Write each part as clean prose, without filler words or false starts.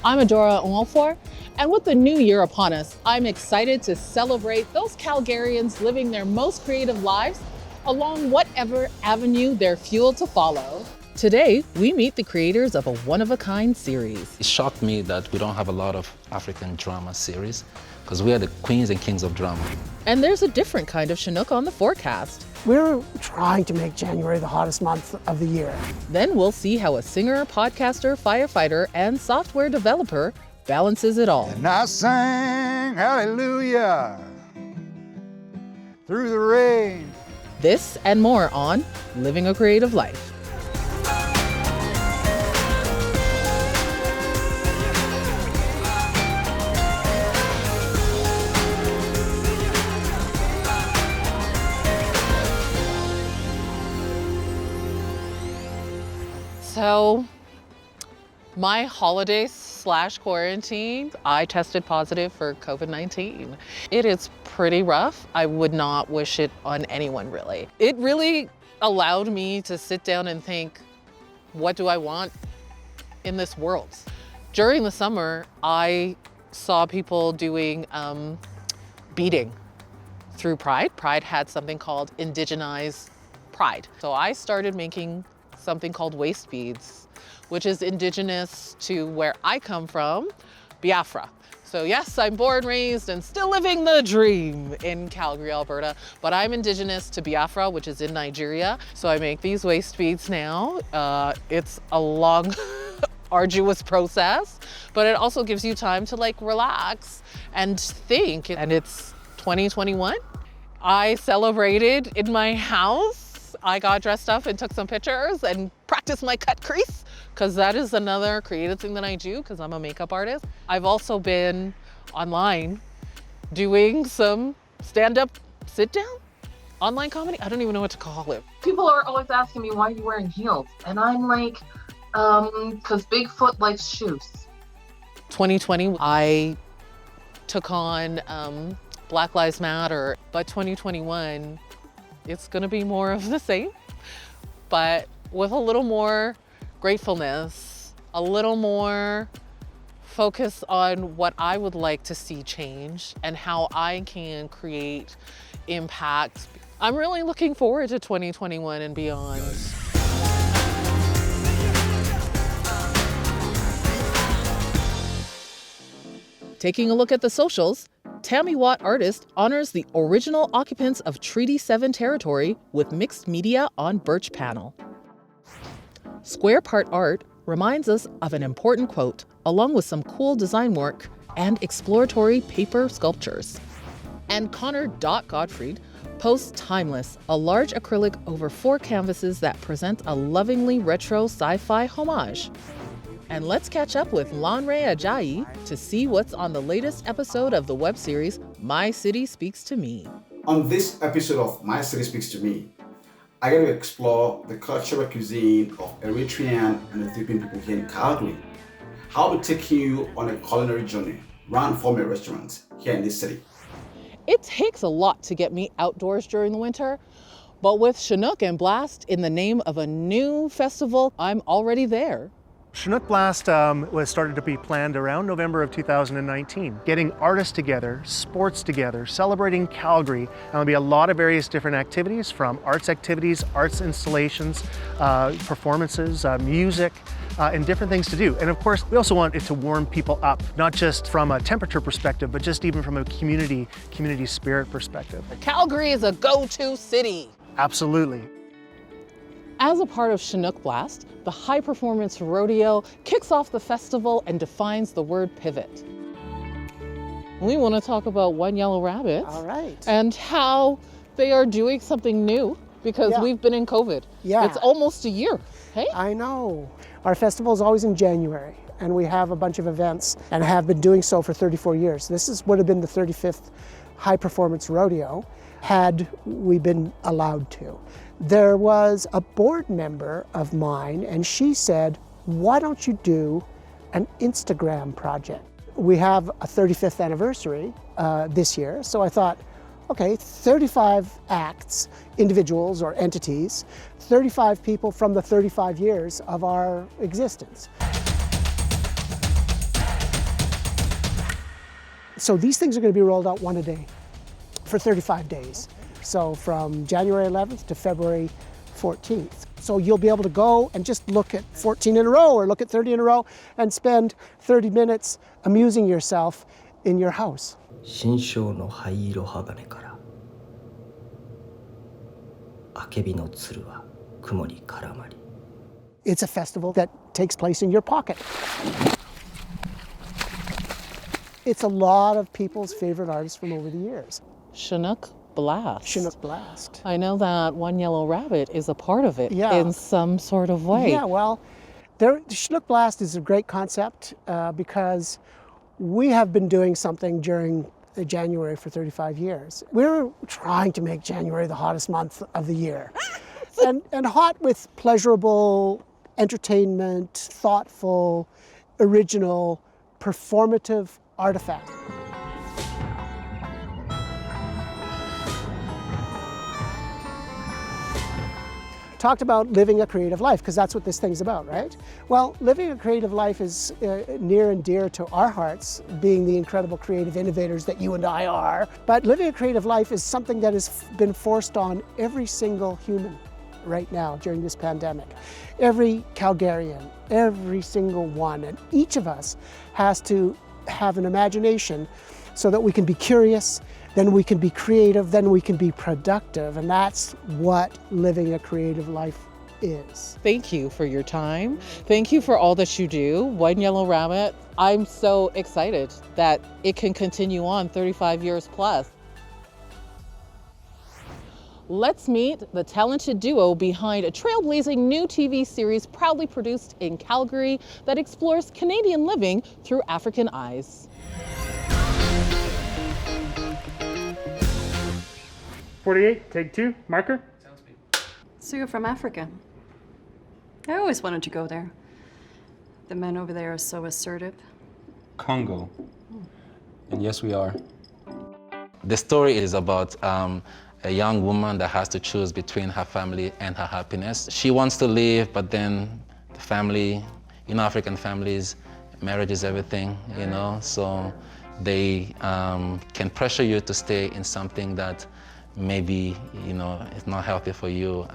I'm Adora Onwufor, and with the new year upon us, I'm excited to celebrate those Calgarians living their most creative lives along whatever avenue they're fueled to follow. Today, we meet the creators of a one-of-a-kind series. It shocked me that we don't have a lot of African drama series because we are the queens and kings of drama. And there's a different kind of Chinook on the forecast. We're trying to make January the hottest month of the year. Then we'll see how a singer, podcaster, firefighter, and software developer balances it all. And I sang hallelujah through the rain. This and more on Living a Creative Life. So, my holiday/quarantine, I tested positive for COVID-19. It is pretty rough. I would not wish it on anyone, really. It really allowed me to sit down and think, what do I want in this world? During the summer, I saw people doing beading through Pride. Pride had something called Indigenize Pride. So I started making something called waist beads, which is indigenous to where I come from, Biafra. So yes, I'm born, raised, and still living the dream in Calgary, Alberta, but I'm indigenous to Biafra, which is in Nigeria. So I make these waist beads now. It's a long, arduous process, but it also gives you time to like relax and think. And it's 2021. I celebrated in my house. I got dressed up and took some pictures and practiced my cut crease, because that is another creative thing that I do because I'm a makeup artist. I've also been online doing some stand-up, sit-down, online comedy. I don't even know what to call it. People are always asking me, why are you wearing heels? And I'm like, because Bigfoot likes shoes. 2020, I took on Black Lives Matter, but 2021, it's gonna be more of the same, but with a little more gratefulness, a little more focus on what I would like to see change and how I can create impact. I'm really looking forward to 2021 and beyond. Taking a look at the socials, Tammy Watt Artist honors the original occupants of Treaty 7 territory with mixed media on Birch Panel. Square Part Art reminds us of an important quote, along with some cool design work and exploratory paper sculptures. And Connor Gottfried posts Timeless, a large acrylic over 4 canvases that present a lovingly retro sci-fi homage. And let's catch up with Lanre Ajayi to see what's on the latest episode of the web series My City Speaks to Me. On this episode of My City Speaks to Me, I get to explore the cultural cuisine of Eritrean and Ethiopian people here in Calgary. I'll be taking you on a culinary journey around former restaurants here in this city. It takes a lot to get me outdoors during the winter, but with Chinook and Blast in the name of a new festival, I'm already there. Chinook Blast was started to be planned around November of 2019. Getting artists together, sports together, celebrating Calgary. And there'll be a lot of various different activities, from arts activities, arts installations, performances, music, and different things to do. And of course, we also want it to warm people up, not just from a temperature perspective, but just even from a community spirit perspective. Calgary is a go-to city. Absolutely. As a part of Chinook Blast, the High Performance Rodeo kicks off the festival and defines the word pivot. We want to talk about One Yellow Rabbit. All right. And how they are doing something new because we've been in COVID. Yeah. It's almost a year. Hey? I know. Our festival is always in January, and we have a bunch of events and have been doing so for 34 years. This would have been the 35th High Performance Rodeo had we been allowed to. There was a board member of mine, and she said, why don't you do an Instagram project? We have a 35th anniversary this year, so I thought, okay, 35 acts, individuals or entities, 35 people from the 35 years of our existence. So these things are going to be rolled out one a day for 35 days. So from January 11th to February 14th. So you'll be able to go and just look at 14 in a row or look at 30 in a row and spend 30 minutes amusing yourself in your house. 新章の灰色鋼からあけびの鶴は雲に絡まり It's a festival that takes place in your pocket. It's a lot of people's favorite artists from over the years. Chinook Blast. Chinook Blast. I know that One Yellow Rabbit is a part of it Yeah. in some sort of way. Yeah, well, the Chinook Blast is a great concept because we have been doing something during January for 35 years. We're trying to make January the hottest month of the year. and hot with pleasurable entertainment, thoughtful, original, performative artifact. Talked about living a creative life, because that's what this thing's about, right? Well, living a creative life is near and dear to our hearts, being the incredible creative innovators that you and I are. But living a creative life is something that has been forced on every single human right now during this pandemic. Every Calgarian, every single one, and each of us has to have an imagination so that we can be curious, then we can be creative, then we can be productive, and that's what living a creative life is. Thank you for your time. Thank you for all that you do. One Yellow Rabbit, I'm so excited that it can continue on 35 years plus. Let's meet the talented duo behind a trailblazing new TV series proudly produced in Calgary that explores Canadian living through African eyes. 48, take 2, marker. So you're from Africa? I always wanted to go there. The men over there are so assertive. Congo. And yes, we are. The story is about a young woman that has to choose between her family and her happiness. She wants to leave, but then the family, African families, marriage is everything, so they can pressure you to stay in something that maybe, it's not healthy for you.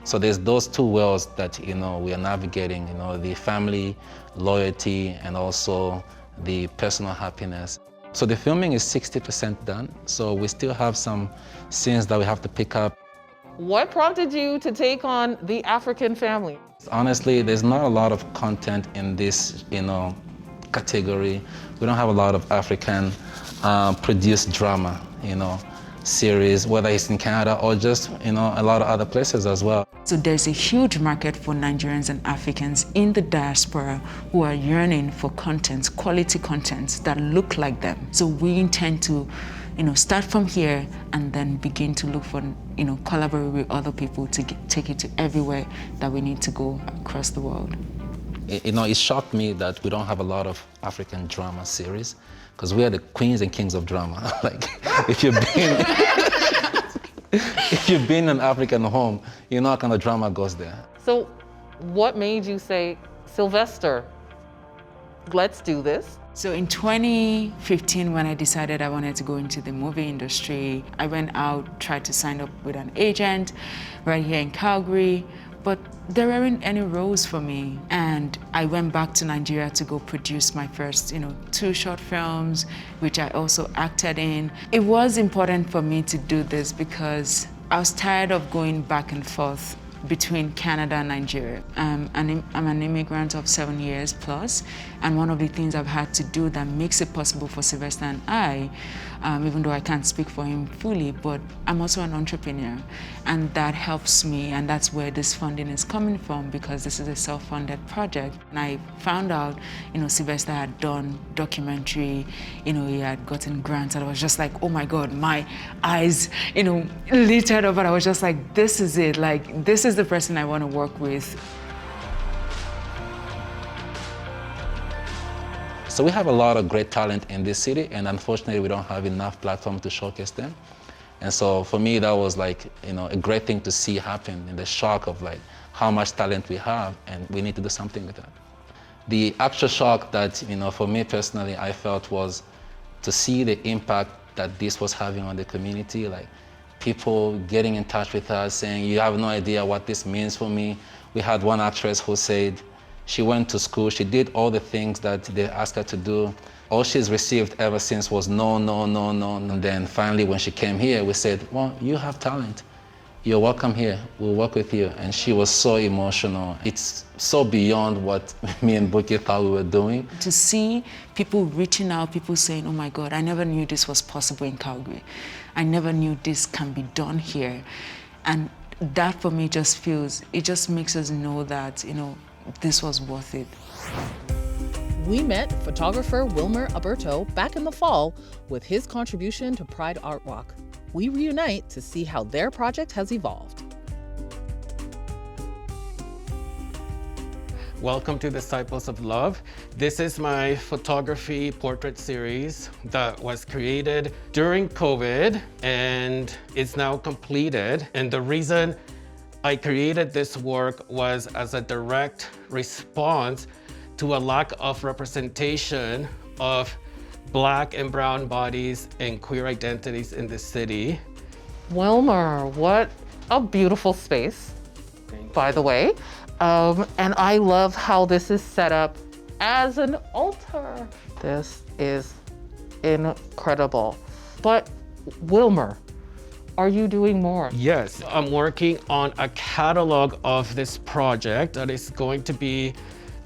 So there's those two worlds that, we are navigating, the family, loyalty, and also the personal happiness. So the filming is 60% done, so we still have some scenes that we have to pick up. What prompted you to take on the African family? Honestly, there's not a lot of content in this, category. We don't have a lot of African produced drama, series, whether it's in Canada or just, a lot of other places as well. So there's a huge market for Nigerians and Africans in the diaspora who are yearning for contents, quality contents that look like them. So we intend to, start from here and then begin to look for, collaborate with other people to take it to everywhere that we need to go across the world. It shocked me that we don't have a lot of African drama series, because we are the queens and kings of drama. Like, if you've been in an African home, you know what kind of drama goes there. So what made you say, Sylvester, let's do this? So in 2015, when I decided I wanted to go into the movie industry, I went out, tried to sign up with an agent right here in Calgary, but there weren't any roles for me. And I went back to Nigeria to go produce my first, 2 short films, which I also acted in. It was important for me to do this because I was tired of going back and forth between Canada and Nigeria. I'm an immigrant of 7 years plus, and one of the things I've had to do that makes it possible for Sylvester and I, even though I can't speak for him fully, but I'm also an entrepreneur, and that helps me, and that's where this funding is coming from, because this is a self-funded project. And I found out, Sylvester had done documentary, he had gotten grants, and I was just like, oh my God, my eyes, lit up, and I was just like, this is it, like, this is the person I want to work with. So we have a lot of great talent in this city, and unfortunately we don't have enough platform to showcase them. And so for me, that was like, a great thing to see happen, in the shock of like how much talent we have, and we need to do something with that. The actual shock that, for me personally, I felt was to see the impact that this was having on the community, like people getting in touch with us saying, you have no idea what this means for me. We had one actress who said she went to school, she did all the things that they asked her to do. All she's received ever since was no, no, no, no. And then finally when she came here, we said, well, you have talent. You're welcome here, we'll work with you. And she was so emotional. It's so beyond what me and Buki thought we were doing. To see people reaching out, people saying, oh my God, I never knew this was possible in Calgary. I never knew this can be done here. And that for me just feels, it just makes us know that, you know, this was worth it. We met photographer Wilmer Alberto back in the fall with his contribution to Pride Art Walk. We reunite to see how their project has evolved. Welcome to Disciples of Love. This is my photography portrait series that was created during COVID and it's now completed. And the reason I created this work was as a direct response to a lack of representation of Black and brown bodies and queer identities in the city. Wilmer, what a beautiful space, by the way. And I love how this is set up as an altar. This is incredible. But Wilmer, are you doing more? Yes, I'm working on a catalog of this project that is going to be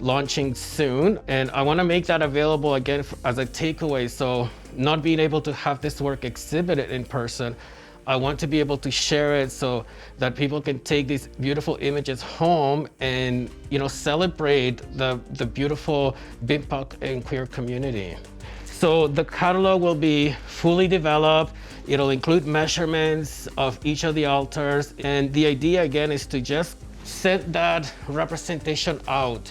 launching soon, and I want to make that available again as a takeaway. So not being able to have this work exhibited in person, I want to be able to share it so that people can take these beautiful images home and, you know, celebrate the beautiful BIPOC and queer community. So the catalog will be fully developed. It'll include measurements of each of the altars, and the idea again is to just send that representation out.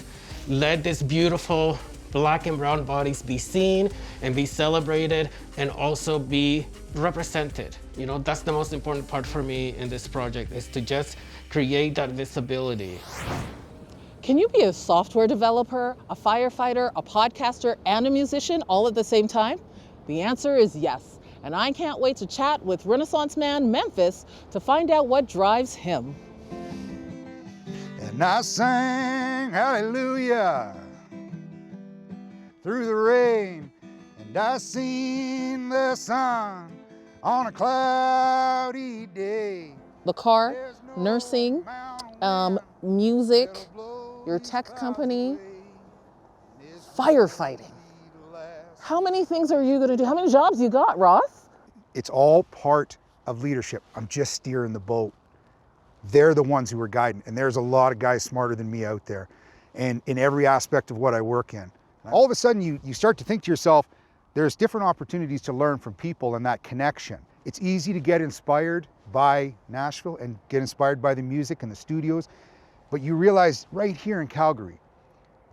Let these beautiful Black and brown bodies be seen and be celebrated and also be represented. You know, that's the most important part for me in this project, is to just create that visibility. Can you be a software developer, a firefighter, a podcaster, and a musician all at the same time? The answer is yes. And I can't wait to chat with Renaissance man Memphis to find out what drives him. And I sang hallelujah through the rain, and I seen the sun on a cloudy day. The car, nursing, music, your tech company, firefighting. How many things are you gonna do? How many jobs you got, Ross? It's all part of leadership. I'm just steering the boat. They're the ones who are guiding, and there's a lot of guys smarter than me out there, and in every aspect of what I work in. All of a sudden you start to think to yourself, there's different opportunities to learn from people and that connection. It's easy to get inspired by Nashville and get inspired by the music and the studios, but you realize right here in Calgary,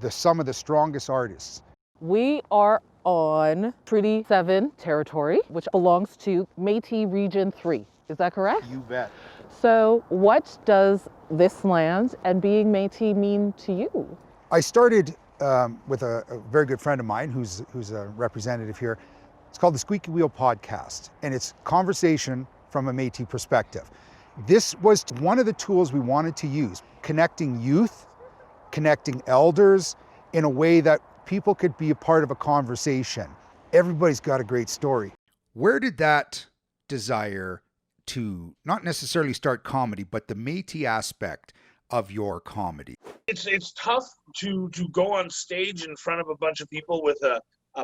some of the strongest artists. We are on Treaty 7 territory, which belongs to Métis Region 3. Is that correct? You bet. So what does this land and being Métis mean to you? I started with a very good friend of mine who's a representative here. It's called the Squeaky Wheel Podcast, and it's conversation from a Métis perspective. This was one of the tools we wanted to use, connecting youth, connecting elders in a way that people could be a part of a conversation. Everybody's got a great story. Where did that desire to not necessarily start comedy, but the Métis aspect of your comedy? It's tough to go on stage in front of a bunch of people with a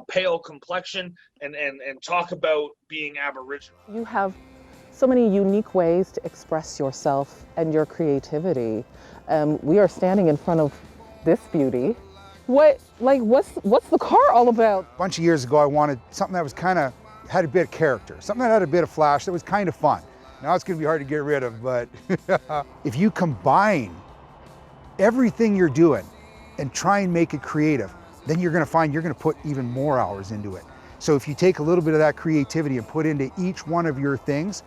pale complexion and talk about being Aboriginal. You have so many unique ways to express yourself and your creativity. We are standing in front of this beauty. What's the car all about? A bunch of years ago, I wanted something that was had a bit of character, something that had a bit of flash, that was kind of fun. Now it's gonna be hard to get rid of, but if you combine everything you're doing and try and make it creative, then you're gonna find you're gonna put even more hours into it. So if you take a little bit of that creativity and put into each one of your things,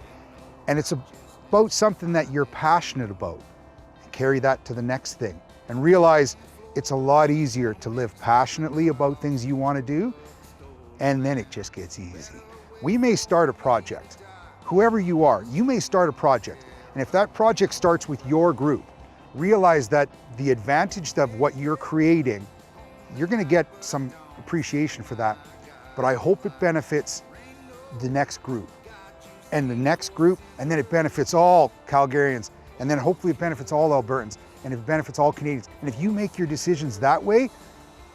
and it's about something that you're passionate about, carry that to the next thing and realize it's a lot easier to live passionately about things you want to do and then it just gets easy. We may start a project. Whoever you are, you may start a project. And if that project starts with your group, realize that the advantage of what you're creating, you're going to get some appreciation for that. But I hope it benefits the next group and the next group, and then it benefits all Calgarians, and then hopefully it benefits all Albertans, and it benefits all Canadians. And if you make your decisions that way,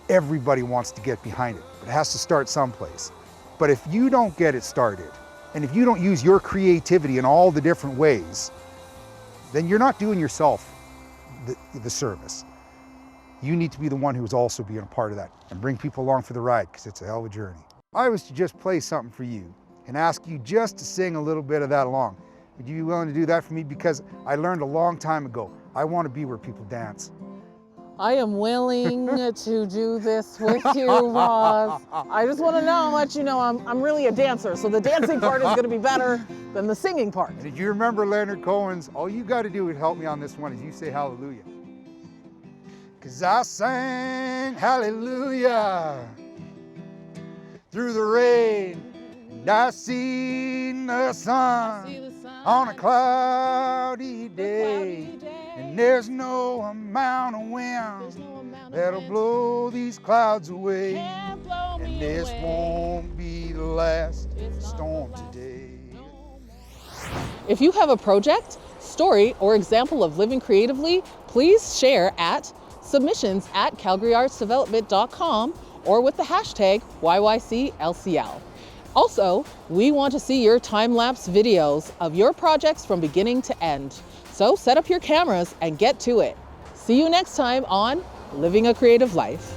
everybody wants to get behind it. But it has to start someplace. But if you don't get it started, and if you don't use your creativity in all the different ways, then you're not doing yourself the service. You need to be the one who's also being a part of that and bring people along for the ride, because it's a hell of a journey. If I was to just play something for you and ask you just to sing a little bit of that along, would you be willing to do that for me? Because I learned a long time ago, I want to be where people dance. I am willing to do this with you, Ross. I just want to let you know I'm really a dancer, so the dancing part is going to be better than the singing part. Did you remember Leonard Cohen's, all you got to do to help me on this one is you say hallelujah. Because I sang hallelujah through the rain, and I seen the sun on a cloudy day. And there's no amount of wind that'll blow these clouds away. And this won't be the last storm today. If you have a project, story, or example of living creatively, please share at submissions@calgaryartsdevelopment.com or with the hashtag YYCLCL. Also, we want to see your time-lapse videos of your projects from beginning to end. So set up your cameras and get to it. See you next time on Living a Creative Life.